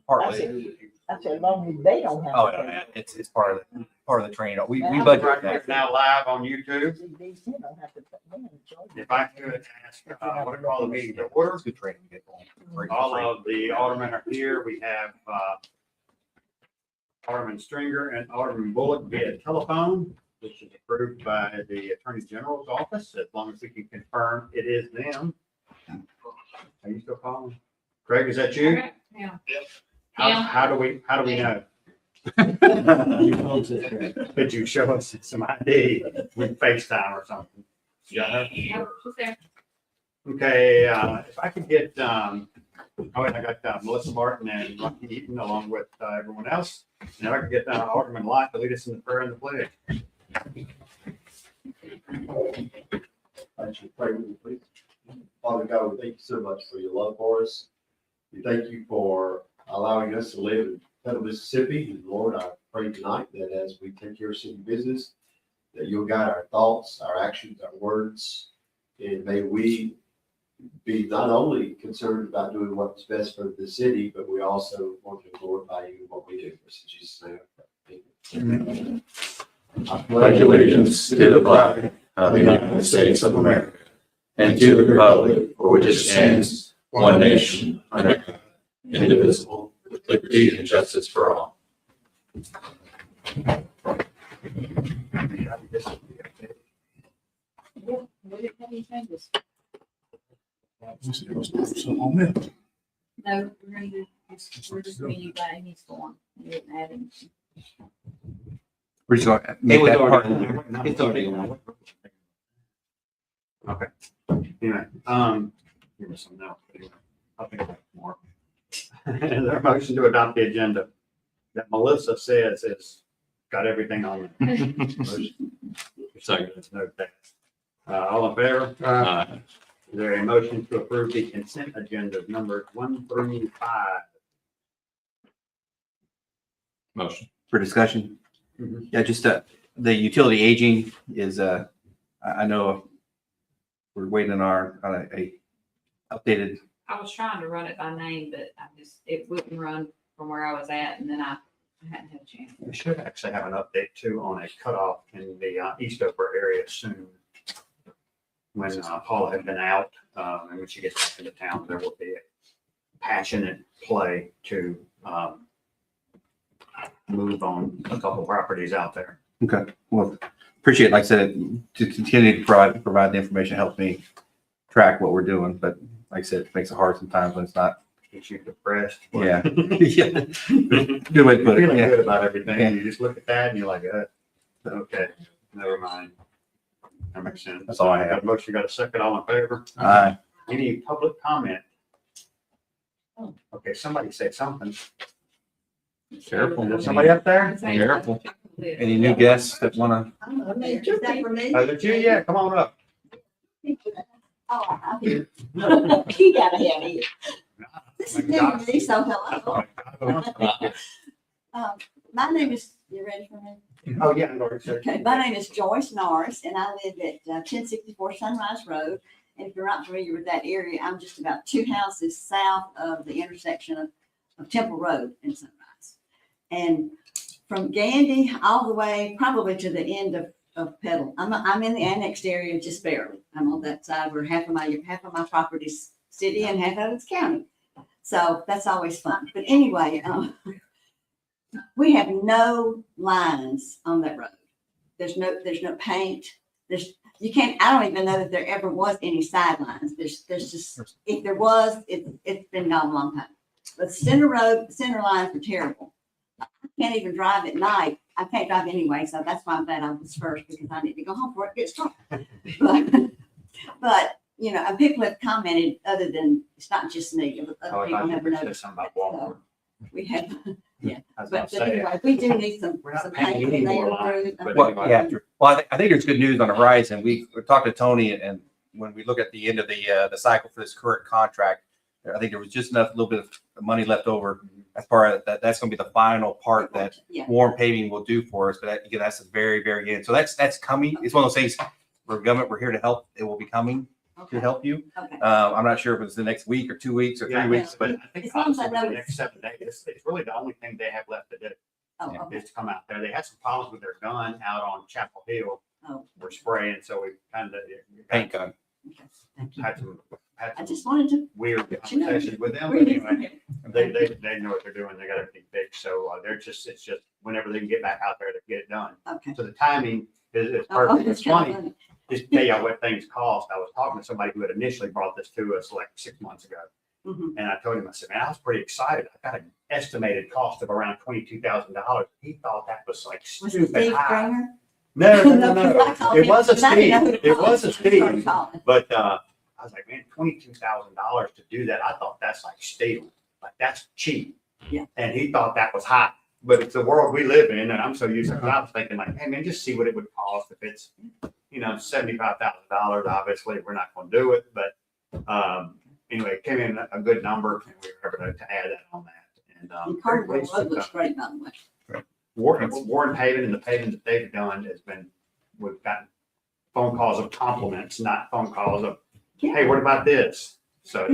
partly. I said, as long as they don't have. Oh, to no, pay. no, it's part of the training. We Now, budget Right for here that. now live on YouTube. These two don't have to pay. They don't charge you. If I could ask, what do all the meeting to order? It's good training to get going. All of the aldermen are here. We have Alderman Stringer and Alderman Bullock via telephone, which is approved by the Attorney General's office, as long as we can confirm it is them. Are you still calling? Craig, is that you? Yeah. How do we know? Could you show us some ID with FaceTime or something? Yeah. Yeah, she's there. Okay, if I could get, I got Melissa Martin and Rocky Eaton along with everyone else. And if I could get Alderman Lott to lead us in the prayer and the pledge. I should pray with you, please. Father God, we thank you so much for your love for us. We thank you for allowing us to live in Petal, Mississippi. And Lord, I pray tonight that as we take care of city business, that you'll guide our thoughts, our actions, our words. And may we be not only concerned about doing what's best for the city, but we also want to glorify you in what we do. In Jesus' name, I pray. I pledge allegiance to the flag of the United States of America and to the republic for which it stands, one nation, under God, indivisible, with liberty and justice for all. Yeah, what did you changes? No, we're gonna do, we're just reading about Amy's form. We didn't add anything. We're just gonna make that part. It's already on. Okay. Anyway, give us some now. I'll think about more. Is there a motion to adopt the agenda that Melissa says it's got everything on it? Second. No text. All in favor? Is there a motion to approve the consent agenda numbers 1 through 5? Motion. For discussion. Mhm. Yeah, just the utility aging is I know we're waiting on a updated. I was trying to run it by name, but it wouldn't run from where I was at, and then I hadn't had a chance. We should actually have an update too on a cutoff in the Eastover area soon. When Paula had been out, and when she gets back into town, there will be a passionate play to move on a couple properties out there. Okay, well, appreciate, like I said, to continue to provide the information helps me track what we're doing, but like I said, it makes it hard sometimes when it's not. Gets you depressed. Yeah. Yeah. Good way to put it. Feeling Yeah. good about everything. Yeah. You just look at that and you're like, okay, never mind. That makes sense. That's all I have. Got a motion, got a second, all in favor? Aye. Any public comment? Okay, somebody said something. Careful. Is somebody up there? Careful. Any new guests that wanna? Is that for me? Is it you? Yeah, come on up. Oh, I hear. He got ahead of you. This is new to me, so hello. My name is, you ready for me? Oh, yeah, I'm going to. Okay, my name is Joyce Norris, and I live at 1064 Sunrise Road. And if you're not familiar with that area, I'm just about 2 houses south of the intersection of Temple Road and Sunrise. And from Gandy all the way probably to the end of Petal. I'm in the annexed area just barely. I'm on that side where half of my property's city and half of it's county. So that's always fun. But anyway, we have no lines on that road. There's no paint. You can't, I don't even know that there ever was any sidelines. There's just, if there was, it's been gone a long time. But center lines are terrible. I can't even drive at night. I can't drive anyway, so that's why I'm glad I was first, because I need to go home before it gets dark. But you know, and people have commented, other than, it's not just me, but Oh, other I people thought you have were saying noticed. something about Walmart. We have, yeah. I was gonna But say, anyway, we do need some We're not paint paying and any they more lines, improve. but Well, anyway. yeah. Well, I think there's good news on the horizon. We're talking to Tony, and when we look at the end of the cycle for this current contract, I think there was just enough, little bit of money left over as part of that. That's going to be the final part that Yeah. Warren Paving will do for us. But that, again, that's the very, very end. So that's coming. It's one of those things. We're government. We're here to help. It will be coming. Okay. to help you. Okay. I'm not sure if it's the next week or 2 weeks or 3 Yeah, weeks, but I think As long as I honestly, know for the next 7 days, it's really the only thing they have left to do. Oh, okay. Is to come out there. They had some problems with their gun out on Chapel Hill. Oh. We're spraying, so we kind of paint gun. Okay. Thank you. had I some just wanted to. weird let you know. conversations with them, but Really? anyway, they know what they're doing. They got everything fixed. So it's just whenever they can get back out there to get it done. Okay. So the timing is Oh, perfect. that's It's kind funny, of just to tell you what things cost. I was talking to somebody who had initially brought this to us like 6 months ago. funny. And I told him, I said, man, I was pretty excited. I got an estimated cost of around $22,000. He thought that was like Was it stupid Steve high. Stringer? No. It was a Steve. It was a Steve. Calling. But I was like, man, $22,000 to do that. I thought that's like stealing. Like that's cheap. Yeah. And he thought that was high. But it's the world we live in, and I'm so used to it. I was thinking like, hey man, just see what it would cost if it's, $75,000. Obviously, we're not going to do it, but anyway, it came in a good number, and we were able to add that on that. And And Carterville Road looks great, by the way. Warren Paving and the paving that they've done has been, we've gotten phone calls of compliments, not phone calls of, hey, what about this? So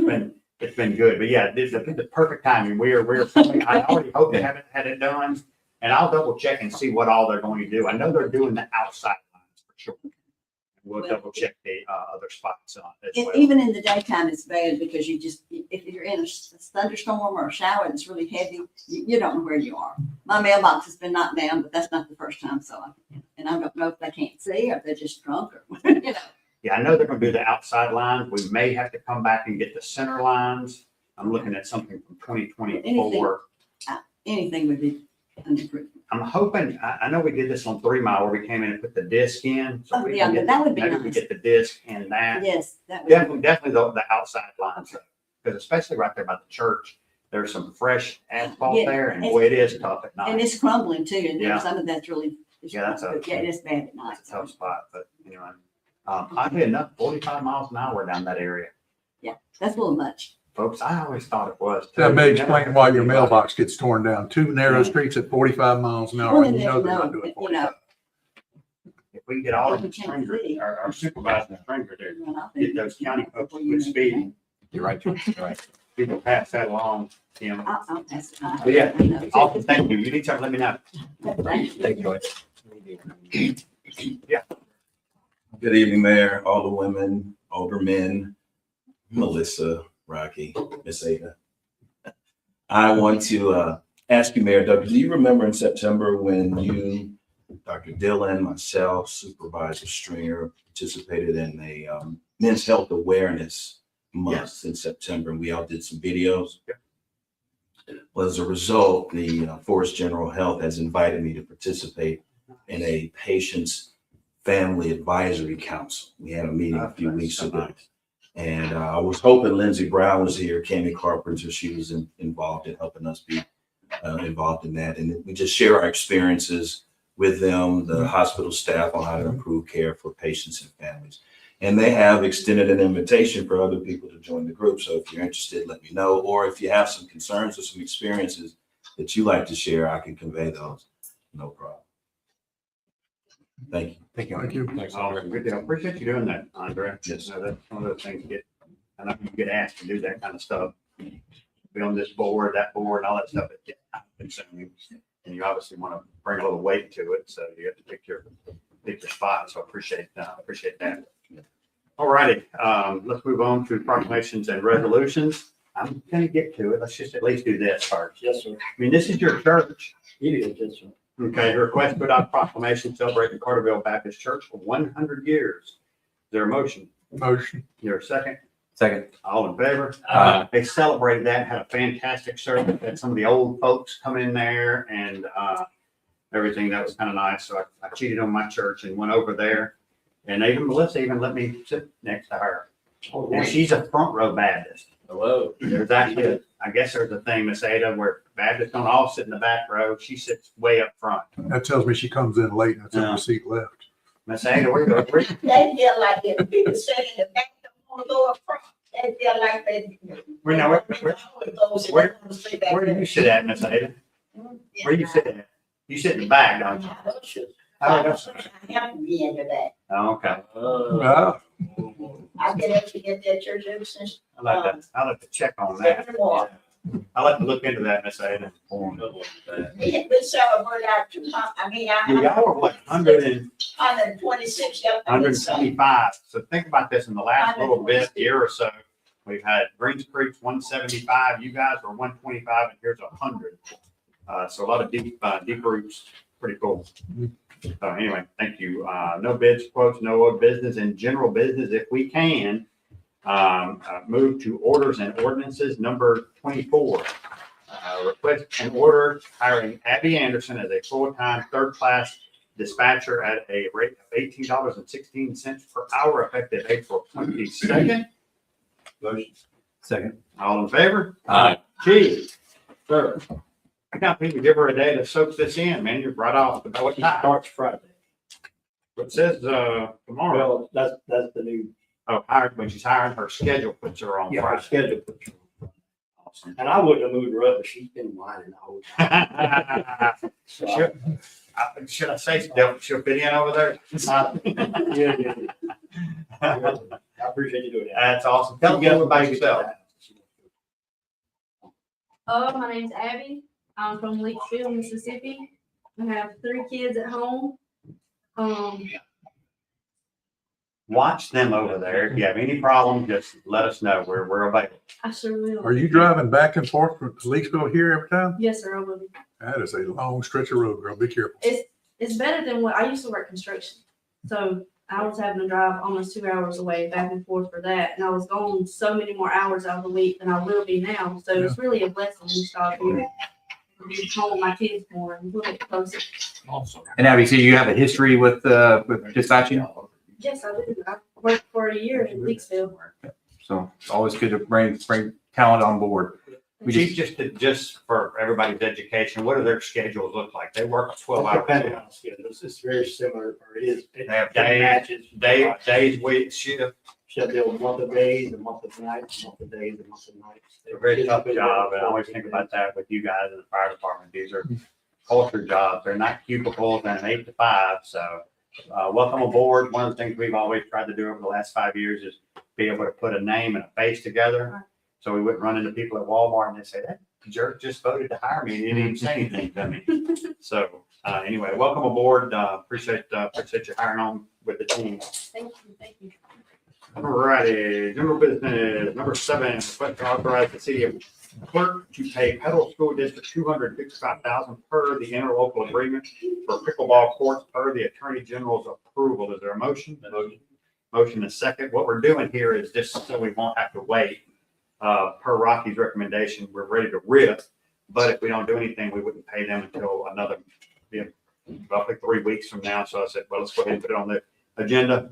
it's been good. But yeah, this is the perfect timing. We're coming, I already hope they haven't had it done. And I'll double check and see what all they're going to do. I know they're doing the outside lines for sure. We'll double check the other spots on as well. Even in the daytime, it's bad because if you're in a thunderstorm or a shower that's really heavy, you don't know where you are. My mailbox has been knocked down, but that's not the first time. And I don't know if they can't see or if they're just drunk or, Yeah, I know they're going to do the outside lines. We may have to come back and get the center lines. I'm looking at something from 2024. anything would be an improvement. I'm hoping, I know we did this on 3 Mile where we came in and put the disc in. So Oh, we yeah, can get- that would be maybe we nice. get the disc and that. Yes, that would. Definitely the outside lines, because especially right there by the church, there's some fresh asphalt Yeah, there, and it's- boy, it is tough at And night. it's crumbling too, and Yeah. some of that's really. Yeah, that's a- Yeah, it is bad at night. It's a tough spot, but anyway, I did enough 45 miles an hour down that area, That's a little much. folks. I always thought it was. too. That may explain why your mailbox gets torn down. 2 narrow streets at 45 miles an hour. Well, and you know and they're not there's doing no, 45. If we can get all of We the can't Stringer, see. our supervisor Stringer there, Well, I get think- those county folks before you with make speed, You're right. You're right. people pass that along, I'll pass it on. But yeah, I know. Awesome, thank you. You need something, let me know. Thank you. Thank you, Joy. Good evening, Mayor, all the women, aldermen, Melissa, Rocky, Miss Ada. I want to ask you, Mayor Doug, do you remember in September when you, Dr. Dillon, myself, Supervisor Stringer participated in a Men's Health Awareness Month Yes. in September, and we all did some videos? Well, as a result, the Forest General Health has invited me to participate in a patient's family advisory council. We had a meeting a few weeks ago. And I was hoping Lindsey Brown was here, Kami Carpenter, she was involved in helping us be involved in that. And we just share our experiences with them, the hospital staff, on how to improve care for patients and families. And they have extended an invitation for other people to join the group. So if you're interested, let me know. Or if you have some concerns or some experiences that you like to share, I can convey those. No problem. Thank you. Thank you. Thank you. Thanks, Awesome, good deal. Appreciate you doing that, Andre. Yes. That's one of those things I know you get asked to do that kind of stuff. Be on this board, that board, and all that stuff. It gets consuming. And you obviously want to bring a little weight to it, so you have to pick your spot. So I appreciate that. All righty, let's move on to proclamations and resolutions. I'm gonna get to it. Let's just at least do this first. Yes, sir. I mean, this is your church. It is, yes, sir. Okay, request to adopt proclamation celebrating Carterville Baptist Church for 100 years. Is there a motion? Motion. Your second? Second. All in favor? Aye. They celebrated that, had a fantastic service, had some of the old folks come in there and everything. That was kind of nice. So I cheated on my church and went over there. And even Melissa even let me sit next to her. And she's a front row Baptist. Hello. There's actually, I guess there's a thing, Miss Ada, where Baptists don't all sit in the back row. She sits way up front. That tells me she comes in late and it's in Yeah. her seat left. Miss Ada, where you They feel like if people sit in the back, don't want to go up front. They feel like they. Where now, where do you sit at, Miss Ada? Where do you sit at? You sit in the back, don't you? Oh, that's- I have to be into that. Oh, okay. Well, I've been able to get that church ever since. I'll have to check on that. Second war. I'll have to look into that, Miss Ada. We celebrate our 200, I mean, Yeah, y'all were like 126. 125. So think about this in the last little bit, year or so. We've had Greens Creek 175, you guys were 125, and here's 100. So a lot of deep roots, pretty cool. So anyway, thank you. No bids, quotes, no other business, and general business, if we can, move to orders and ordinances, number 24. Request an order hiring Abby Anderson as a full-time third-class dispatcher at a rate of $18.16 per hour effective April 22nd. Motion. Second. All in favor? Aye. Chief, sir. I can't believe we give her a day to soak this in, man. You're right off. But what time? Starts Friday. It says, tomorrow. Well, that's the new, Oh, hired, when she's hiring, her schedule puts her on yeah, our Friday. schedule. for sure. Awesome. And I wouldn't have moved her up, but she's been whining the whole time. So, Should I say she'll fit in over there? yeah, yeah. I appreciate you doing that. That's awesome. Tell me about yourself. My name's Abby. I'm from Leachfield, Mississippi. I have 3 kids at home. Watch them over there. If you have any problems, just let us know. We're available. I sure will. are you driving back and forth from Leaksville here every time? Yes, sir, I will. That is a long stretch of road, girl. Be careful. It's better than what I used to work construction. So I was having to drive almost 2 hours away back and forth for that. And I was gone so many more hours out of the week than I will be now. So it's really a blessing to stop here. Be home with my kids more and a little bit closer. Awesome. And Abby, so you have a history with dispatching? Yes, I do. I worked for a year in Leaksville. So it's always good to bring talent on board. We Chief, just for everybody's education, what do their schedules look like? They work a 12-hour Depending shift. on schedule, it's very similar, or it is. They have It days, matches. days, weeks, shift. She'll deal with month of days, a month of nights, a month of days, a month of nights. It's a very tough job, and I always think about that with you guys in the fire department. These are culture jobs. They're not cubicles and an 8 to 5. So welcome aboard. One of the things we've always tried to do over the last 5 years is be able to put a name and a face together. So we wouldn't run into people at Walmart and they say, that jerk just voted to hire me and he didn't even say anything to me. So anyway, welcome aboard. Appreciate you hiring on with the team. Thank you. Thank you. All righty, general business, number 7, request to authorize the city of clerk to pay Petal School District $255,000 per the interlocal agreement for pickleball courts per the Attorney General's approval. Is there a motion? Motion is second. What we're doing here is just so we won't have to wait. Per Rocky's recommendation, we're ready to rip, but if we don't do anything, we wouldn't pay them until another, roughly 3 weeks from now. So I said, well, let's go ahead and put it on the agenda.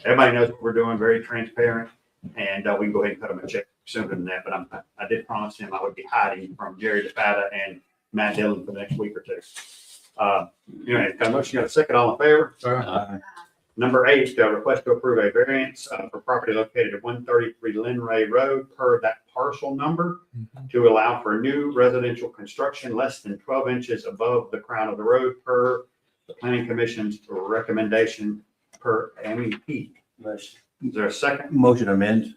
Everybody knows what we're doing, very transparent, and we can go ahead and cut them a check sooner than that. But I did promise him I would be hiding from Jerry DeFata and Matt Dillon for the next week or two. Anyway, got a motion, got a second, all in favor? Number 8, request to approve a variance for property located at 133 Lynn Ray Road per that parcel number to allow for new residential construction less than 12 inches above the crown of the road per the planning commission's recommendation per MEP. Is there a second? Motion to amend.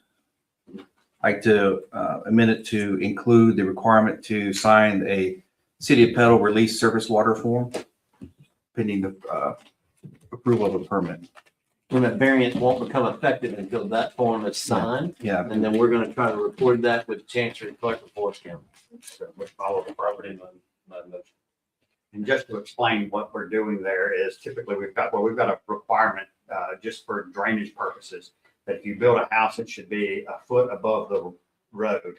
Like to amend it to include the requirement to sign a City of Petal release surface water form pending the approval of a permit. And that variance won't become effective until that form is signed, Yeah. and then we're gonna try to record that with the Chancery Clerk of Forest County. So we follow the property line. And just to explain what we're doing there is typically we've got a requirement just for drainage purposes, that if you build a house, it should be a foot above the road.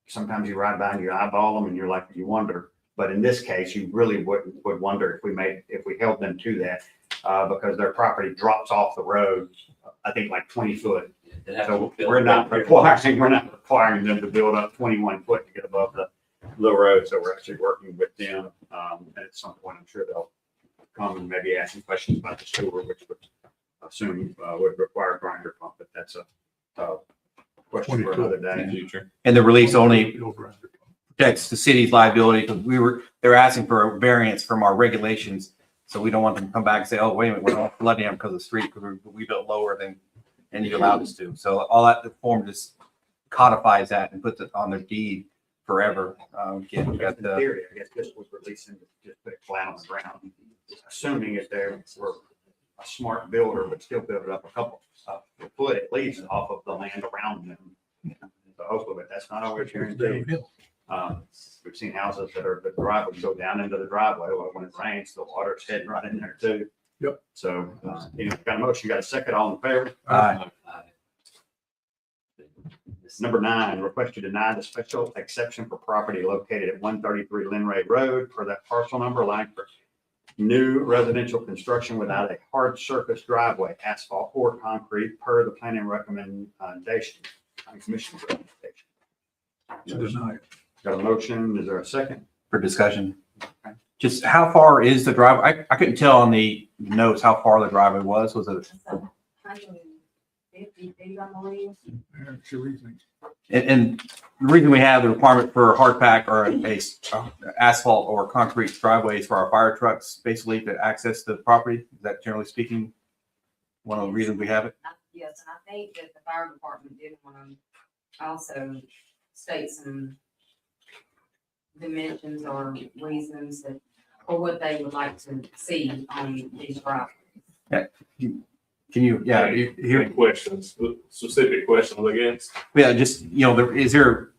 Sometimes you ride by and you eyeball them and you're like, you wonder, but in this case, you really would wonder if we held them to that because their property drops off the road, I think like 20 foot. So we're not requiring them to build up 21 foot to get above the little road. So we're actually working with them. And at some point, I'm sure they'll come and maybe ask some questions about the sewer, which would assume would require a grinder pump, but that's a question for another day. And the release only, protects the city's liability because they're asking for a variance from our regulations. So we don't want them to come back and say, oh, wait a minute, we're not flooding them because of the street because we built lower than you allowed us to. So all that, the form just codifies that and puts it on their deed forever. Again, we got In the, theory, I guess this was releasing, just put it flat on the ground, assuming if they were a smart builder, but still build it up a couple of foot at least off of the land around them. So hopefully, but that's not always guaranteed. We've seen houses that are, the driveway go down into the driveway, well, when it rains, the water's heading right in there too. Yep. So, got a motion, got a second, all in favor? Number 9, request to deny the special exception for property located at 133 Linray Road for that parcel number, allowing for new residential construction without a hard surface driveway, asphalt or concrete, per the planning recommendation, planning commission's recommendation. Deny it. Got a motion, is there a second? for discussion. Just how far is the driveway? I couldn't tell on the notes how far the driveway was. Was it? 150 feet, I believe. That's your reasoning. And the reason we have the requirement for a hard pack or a asphalt or concrete driveways for our fire trucks, basically to access the property. Is that generally speaking one of the reasons we have it? Yes, and I think that the fire department did want to also state some dimensions or reasons that, or what they would like to see on these driveways. Can you, yeah, you hear? Questions, specific questions, I guess. Yeah, just, you know, is there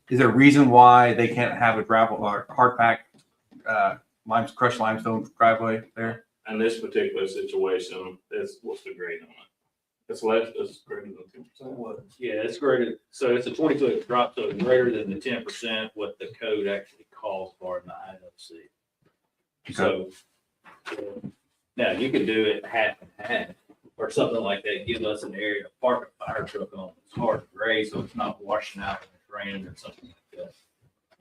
a reason why they can't have a gravel or hard pack, crushed limestone driveway there? In this particular situation, that's what's the grade on it. It's less, it's greater than 10%. Yeah, it's greater, so it's a 20-foot drop, so it's greater than the 10% what the code actually calls for in the IFC. So, now you could do it half and half, or something like that, give us an area to park a fire truck on. It's hard to grade, so it's not washing out when it's raining or something like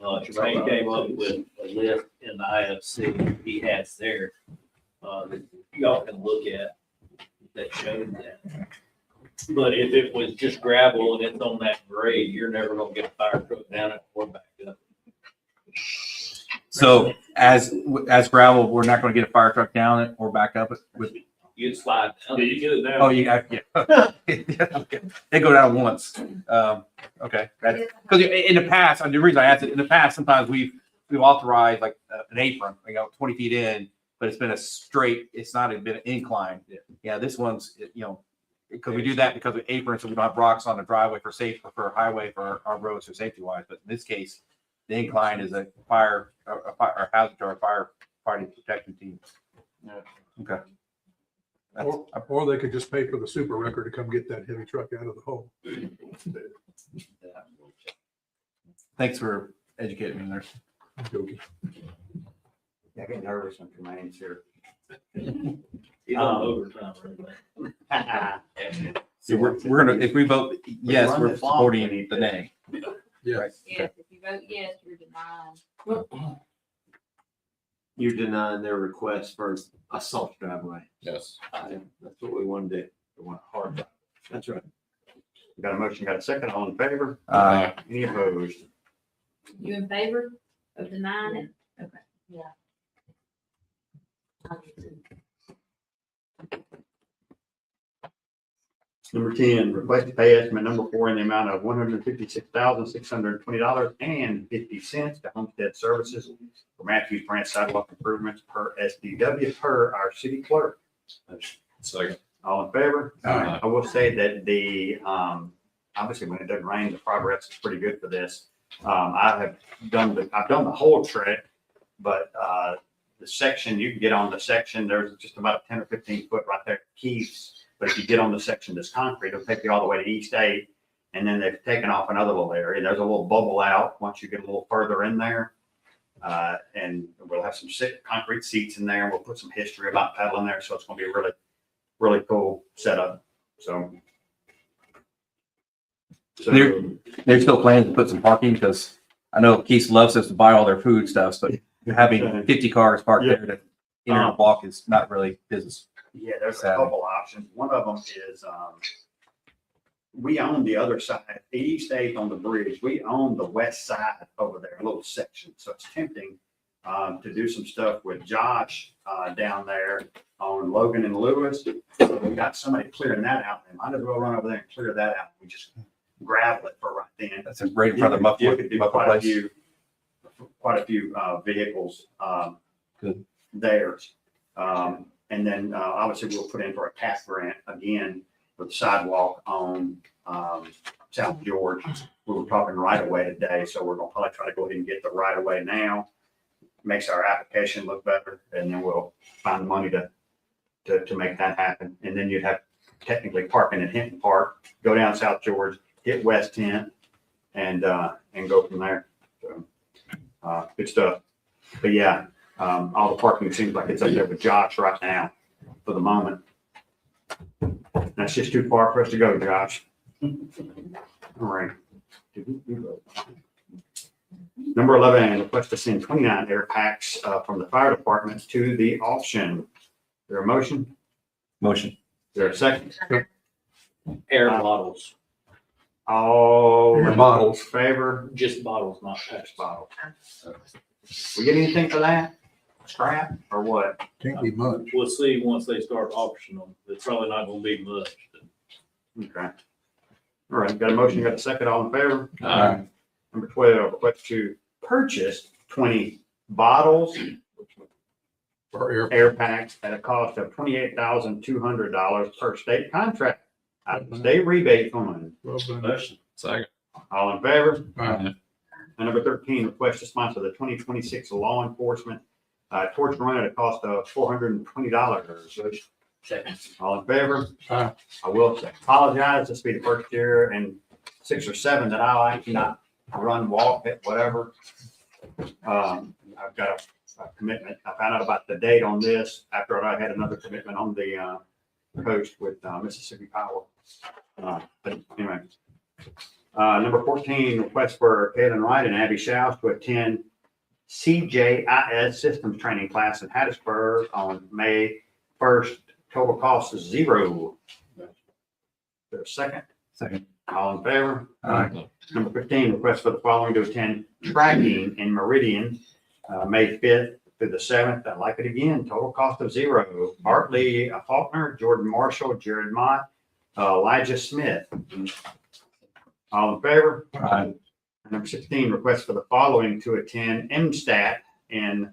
that. Tremaine came up with a list in the IFC he has there, that y'all can look at, that shows that. But if it was just gravel and it's on that grade, you're never gonna get a fire truck down it or back up. So as gravel, we're not going to get a fire truck down it or back up it with, You'd slide down. Yeah, you get it down. oh, yeah. Okay. They go down once. Okay. Because in the past, the reason I asked it, in the past, sometimes we've authorized like an apron, 20 feet in, but it's been a straight, it's not been an incline. Yeah, this one's, because we do that because of aprons, so we don't have rocks on the driveway for safe, for highway, for our roads for safety wise. But in this case, the incline is a hazard to our fighting protection team. Okay. Or they could just pay for the super wrecker to come get that heavy truck out of the hole. Thanks for educating me there. I'm joking. Yeah, I get nervous when Tremaine's here. He's on overtime right now. So we're gonna, if we vote yes, run we're this long, we supporting need the to- nay. Yeah. Right. Yes, if you vote yes, you're denying. You're denying their request for a soft driveway. Yes. That's what we want to do. We want a hard driveway. That's right. Got a motion, got a second, all in favor? Aye. Any opposed? You in favor of denying it? Okay. Yeah. Number 10, request to pay estimate number 4 in the amount of $156,620.50 to Homestead Services for Matthews Branch sidewalk improvements per SDW per our city clerk. Second. All in favor? Aye. I will say that obviously when it doesn't rain, the progress is pretty good for this. I've done the whole trek, but the section, you can get on the section, there's just about 10 or 15 foot right there, Keith's. But if you get on the section that's concrete, it'll take you all the way to East 8. And then they've taken off another little area. There's a little bubble out once you get a little further in there. And we'll have some concrete seats in there. We'll put some history about pedaling there. So it's going to be a really, really cool setup. So There's still plans to put some parking because I know Keith loves us to buy all their food stuff, but having 50 cars parked there to enter and walk is not really business. yeah, there's a Sad. couple options. One of them is we own the other side, the east eighth on the bridge. We own the west side over there, a little section. So it's tempting to do some stuff with Josh down there on Logan and Lewis. We got somebody clearing that out. They might as well run over there and clear that out. We just gravel it for right then. That's a great in front of the You muffler, could do muffler place. quite a few vehicles Good. there. And then obviously we'll put in for a TAP grant again for the sidewalk on South George. We were talking right away today, so we're gonna probably try to go ahead and get the right of way now. Makes our application look better, and then we'll find the money to make that happen. And then you'd have technically parking at Hinton Park, go down South George, hit West 10th, and go from there. So, good stuff. But yeah, all the parking seems like it's up there with Josh right now for the moment. That's just too far for us to go, Josh. All right. Number 11, request to send 29 air packs from the fire department to the auction. Is there a motion? Motion. Is there a second? Air bottles, All Air in bottles. favor? just bottles, not packs. Bottles. We get anything for that? Scrap or what? Can't be much. We'll see once they start auctioning them. It's probably not gonna be much. Okay. All right, got a motion, got a second, all in favor? Aye. Number 12, request to purchase 20 bottles, For air. air packs at a cost of $28,200 per state contract out of the state rebate fund. Well done. Motion. Second. All in favor? Aye. And number 13, request to sponsor the 2026 law enforcement torch run at a cost of $420. Second. All in favor? Aye. I will apologize. This will be the first year in 6 or 7 that I like not run, walk, hit, whatever. I've got a commitment. I found out about the date on this after I had another commitment on the coast with Mississippi Power. But anyway. Number 14, request for Kaylin Wright and Abby Schaus to attend CJIS systems training class in Hattiesburg on May 1st. Total cost is $0. There's a second. Second. All in favor? Aye. Number 15, request for the following to attend tracking in Meridian, May 5th through the 7th. I like it again. Total cost of $0. Bartley Faulkner, Jordan Marshall, Jared Mott, Elijah Smith. All in favor? Aye. Number 16, request for the following to attend MSTAT in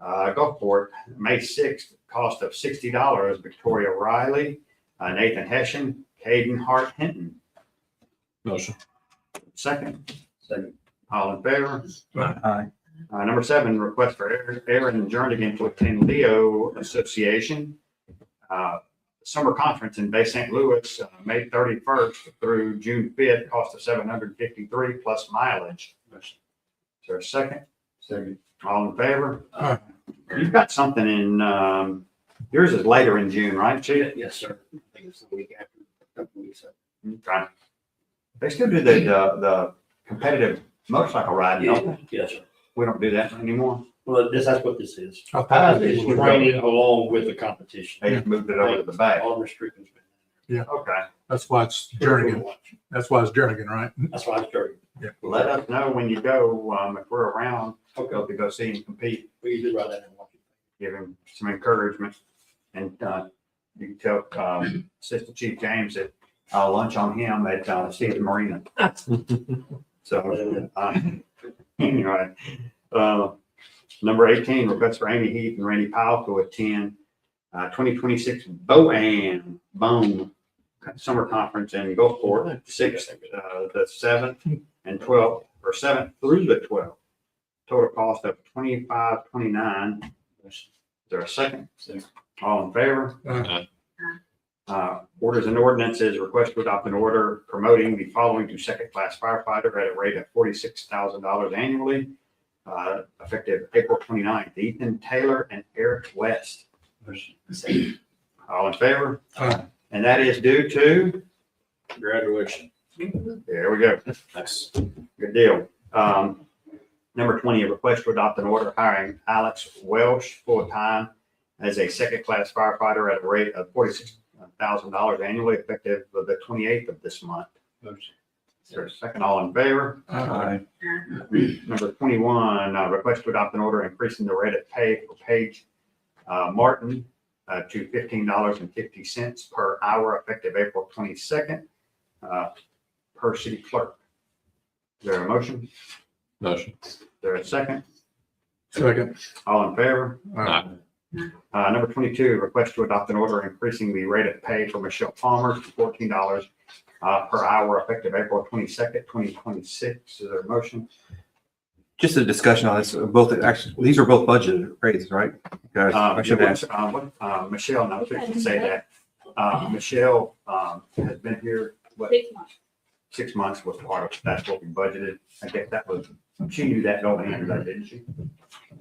Gulfport, May 6th, cost of $60. Victoria Riley, Nathan Hessian, Caden Hart Hinton. Motion. Second. Second. All in favor? Aye. Number 7, request for Aaron Jernigan to attend Leo Association summer conference in Bay St. Louis, May 31st through June 5th, cost of $753 plus mileage. Is there a second? Second. All in favor? Aye. You've got something in, yours is later in June, right, Chief? Yes, sir. I think it's the week after, a couple weeks after. Okay. They still do the competitive motorcycle riding, don't they? Yes, sir. We don't do that anymore. Well, that's what this is. I thought It's it was- training along with the competition. They just moved it over to the back. All restrictions. Okay. That's why it's Jernigan. That's why it's Jernigan, right? That's why I started. Yeah. Let us know when you go, if we're around, go to go see him compete, We usually ride that and watch it. give him some encouragement. And you can tell Assistant Chief James that I'll lunch on him at Stephen Marina. So, anyway, number 18, request for Amy Heath and Randy Powell to attend 2026 BOAN Summer Conference in Gulfport, 6th, the 7th and 12th, or 7th through the 12th. Total cost of $25.29. Is there a second? All in favor? Orders and ordinances, request to adopt an order promoting the following to second-class firefighter at a rate of $46,000 annually, effective April 29th. Ethan Taylor and Eric West. All in favor? Aye. And that is due to, Graduation. there we go. Nice. Good deal. Number 20, a request to adopt an order hiring Alex Welsh full-time as a second-class firefighter at a rate of $1,000 annually effective the 28th of this month. Is there a second? All in favor? Aye. Number 21, request to adopt an order increasing the rate of pay for Paige Martin to $15.50 per hour effective April 22nd per city clerk. Is there a motion? Motion. Is there a second? Second. All in favor? Aye. Number 22, request to adopt an order increasing the rate of pay for Michelle Palmer to $14 per hour effective April 22nd, 2026. Is there a motion? Just a discussion on this, both, actually, these are both budgeted raises, right? Guys, I should ask. Michelle, no, I shouldn't say that. Michelle has been here, what, 6 months. 6 months was part of, that's what we budgeted. I guess that was, she knew that going into that, didn't she?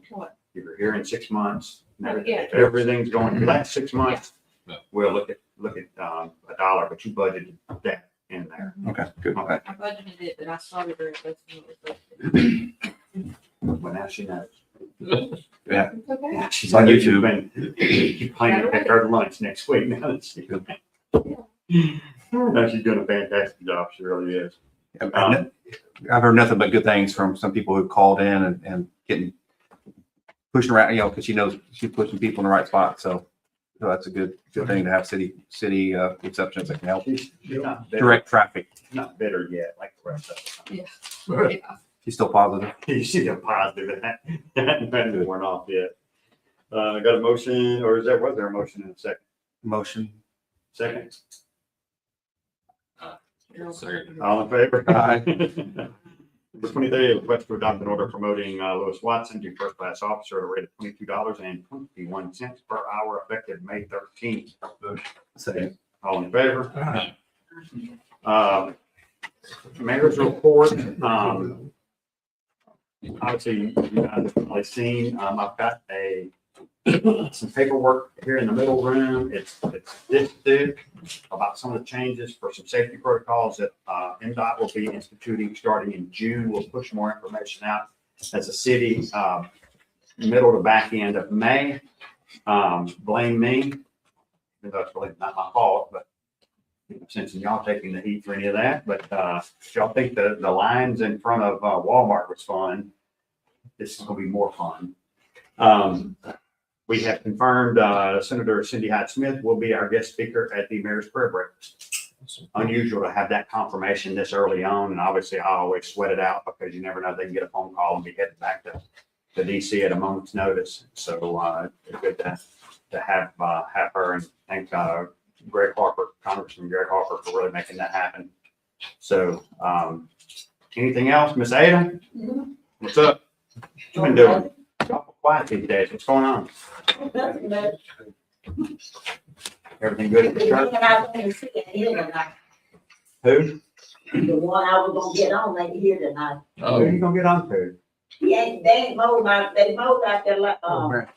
What? You were here in 6 months. Oh, yeah. If everything's going for the last 6 months, Yeah. we'll look at $1, but you budgeted that in there. Okay, good. Okay. I budgeted it, but I started her at this one. Well, now she knows. Yeah. It's okay. Yeah, she's It's on YouTube. You plan to take her to lunch next week now that she. No, she's doing a fantastic job. She really is. I've heard nothing but good things from some people who've called in and getting pushing around, because she knows she's pushing people in the right spot. So that's a good thing to have city exceptions that can help She's not bitter, direct traffic. not bitter yet, like the rest of us. Yeah. She's still positive. You see a positive that hasn't worn off yet. Got a motion, or was there a motion in a second? Motion. Second, Second. all in favor? Aye. Number 23, request to adopt an order promoting Lewis Watson to first class officer at a rate of $22.21 per hour effective May 13th. Second. All in favor? Aye. Mayor's report, obviously, you guys have probably seen, I've got some paperwork here in the middle room. It's this thick about some of the changes for some safety protocols that MDOT will be instituting starting in June. We'll push more information out as a city, middle to back end of May. Blame me, even though it's really not my fault, but since y'all taking the heat for any of that, but if y'all think the lines in front of Walmart was fun, this is gonna be more fun. We have confirmed Senator Cindy Hyde Smith will be our guest speaker at the Mayor's Prayer Breakfast. Unusual to have that confirmation this early on, and obviously I always sweat it out because you never know, they can get a phone call and be headed back to DC at a moment's notice. So it's good to have her, and thank Greg Harper, Congressman Greg Harper, for really making that happen. So anything else, Miss Ada? What's up? What you been doing? Y'all quiet these days. What's going on? Everything good at the church? Who? The one I was gonna get on, they here tonight. Who are you gonna get on to? They ain't mowed out there like, man.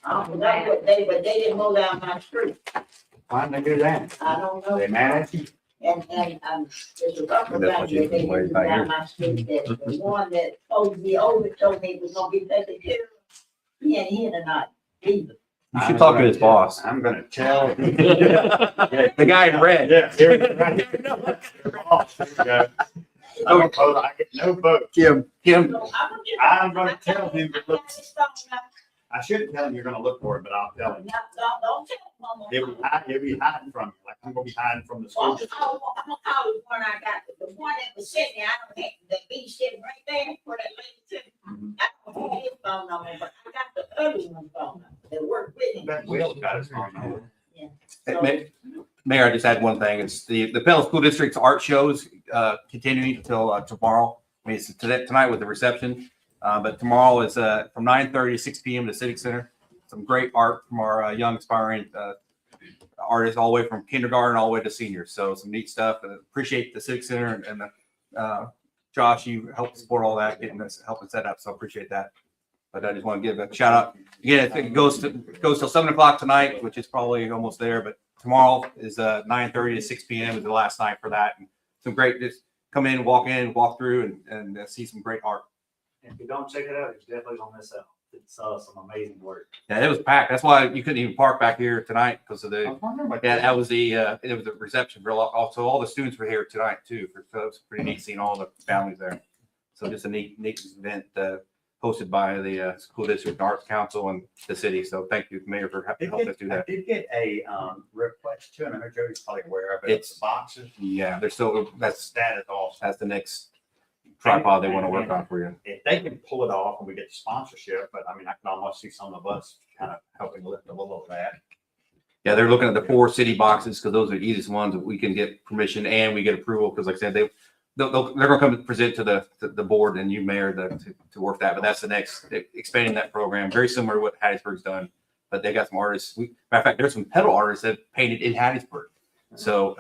I forgot what but they didn't mow down my street. Why didn't they do that? I don't know. They mad at you? And, there's a couple And that's back what there, you they can wait didn't by down here. my street, that the one that told me over told me it was gonna be taken care of. He ain't here tonight either. You should talk to his boss. I'm gonna tell. The guy in red. Yeah, here we go. I get no vote. Kim. So I'm gonna tell him to look. I shouldn't tell him you're gonna look for it, but I'll tell him. Don't tell him. He'll be hiding from you, like I'm gonna be hiding from the school. I'm gonna call the one I got, the one that was sitting there, I don't have, that be sitting right there where that lady sitting. I don't have his phone number, but I got the other one's phone number that worked with him. That Will got his phone number. Hey, Mayor, I just add one thing. It's the Pelham School District's art shows continuing until tomorrow. I mean, it's tonight with the reception, but tomorrow is from 9:30 to 6 p.m. to Civic Center. Some great art from our young aspiring artists, all the way from kindergarten all the way to seniors. So some neat stuff. And appreciate the Civic Center and Josh, you helped support all that, helping set up. So appreciate that. But I just want to give a shout out again. It goes till 7 o'clock tonight, which is probably almost there. But tomorrow is 9:30 to 6 p.m. is the last night for that. And some great, just come in, walk through, and see some great art. If you don't check it out, it's definitely gonna miss out. saw some amazing work. Yeah, it was packed. That's why you couldn't even park back here tonight because of I the, was wondering about yeah, that. that was the, it was the reception for also all the students were here tonight too. So it was pretty neat seeing all the families there. So just a neat event, hosted by the School District Arts Council and the city. So thank you, Mayor, for helping us do I that. did get a request too, and I know Jody's probably aware of it. It's- It's boxes. Yeah, they're still, That is awesome. that's the next tripod they want to work on for you. If they can pull it off and we get the sponsorship, but I mean, I can almost see some of us kind of helping lift a little of that. Yeah, they're looking at the 4 city boxes because those are the easiest ones that we can get permission and we get approval. Because like I said, they're gonna come and present to the board and you, Mayor, to work that. But that's the next, expanding that program, very similar to what Hattiesburg's done. But they got some artists. Matter of fact, there's some pedal artists that painted in Hattiesburg. So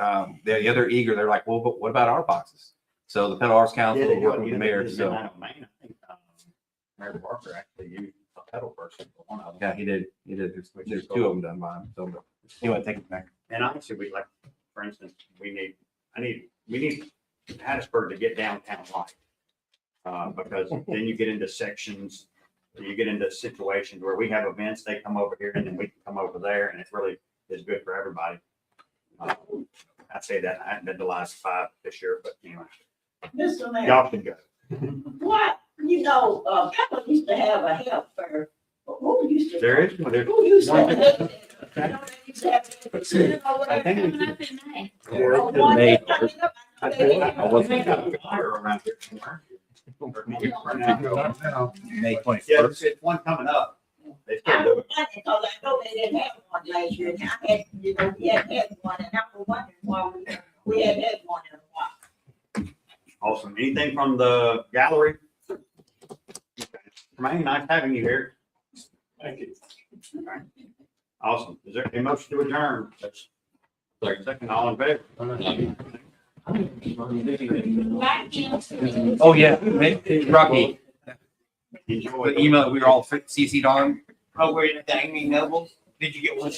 the other eager, they're like, well, but what about our boxes? So the Pedal Arts Council will work with the mayor. So I think Mayor Barker actually used a pedal person for one of them. yeah, he did. There's 2 of them done by him. So but anyway, thank you, Mayor. And honestly, we like, for instance, we need Hattiesburg to get downtown light. Because then you get into sections, you get into situations where we have events, they come over here and then we can come over there and it really is good for everybody. I say that, I haven't been the last 5 this year, but anyway, Mr. Mayor, y'all can go. what, Pepper used to have a health fair. Who used to? There is, there's Who used to? one- have it? I know they used to have it. You know what I think I'm we saying? Coming up in May. Oh, one May that's coming up, I know I they think have I it. wasn't got a fire around here somewhere. Now, May 21st. Yeah, it's one coming up. They still I do was wondering, because I know they didn't have one last year, and I had, we hadn't had one, and I was wondering why we hadn't had one in a while. Awesome. Anything from the gallery? Tremaine, nice having you here. Thank you. Awesome. Is there a motion to adjourn? Second, all in favor? Thank you. Oh, yeah, Rocky, Enjoy. the email that we were all CC'd on. Oh, wait, Amy Noble, did you get one?